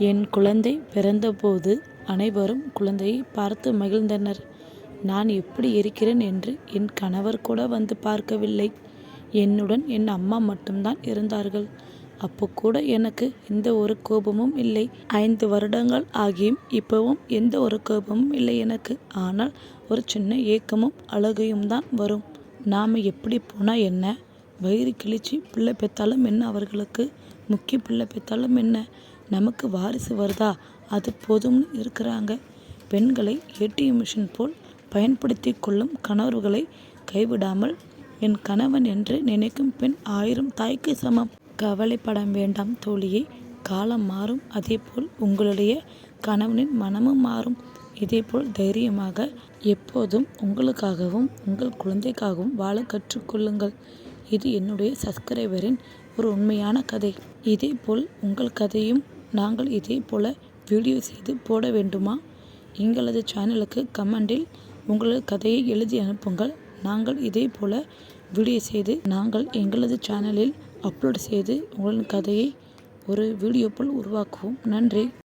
என் குழந்தை பிறந்தபோது அனைவரும் குழந்தையை பார்த்து மகிழ்ந்தனர். நான் எப்படி இருக்கிறேன் என்று என் கணவர் கூட வந்து பார்க்கவில்லை. என்னுடன் என் அம்மா மட்டும்தான் இருந்தார்கள். அப்போ கூட எனக்கு எந்த ஒரு கோபமும் இல்லை. 5 வருடங்கள் ஆகியும் இப்பவும் எந்த ஒரு கோபமும் இல்லை எனக்கு. ஆனால் ஒரு சின்ன ஏக்கமும் அழுகையும் தான் வரும். நாம் எப்படி போனால் என்ன, வயிறு கிழிச்சு பிள்ளை பெற்றாலும் என்ன, அவர்களுக்கு முக்கிய பிள்ளை பெற்றாலும் என்ன, நமக்கு வாரிசு வருதா அது போதும்னு இருக்கிறாங்க. பெண்களை ஏடிஎம் மிஷின் போல் பயன்படுத்தி கொள்ளும் கணவர்களை கைவிடாமல் என் கணவன் என்று நினைக்கும் பெண் 1000 தாய்க்கு சமம். கவலைப்பட வேண்டாம் தோழியே, காலம் மாறும். அதேபோல் உங்களுடைய கணவனின் மனமும் மாறும். இதேபோல் தைரியமாக எப்போதும் உங்களுக்காகவும் உங்கள் குழந்தைக்காகவும் வாழ கற்றுக்கொள்ளுங்கள். இது என்னுடைய சப்ஸ்கிரைபரின் ஒரு உண்மையான கதை. இதேபோல் உங்கள் கதையும் நாங்கள் இதே போல வீடியோ செய்து போட வேண்டுமா? எங்களது சேனலுக்கு கமெண்டில் உங்களது கதையை எழுதி அனுப்புங்கள். நாங்கள் இதே போல வீடியோ செய்து நாங்கள் எங்களது சேனலில் அப்லோட் செய்து உங்களின் கதையை ஒரு வீடியோ போல் உருவாக்குவோம். நன்றி.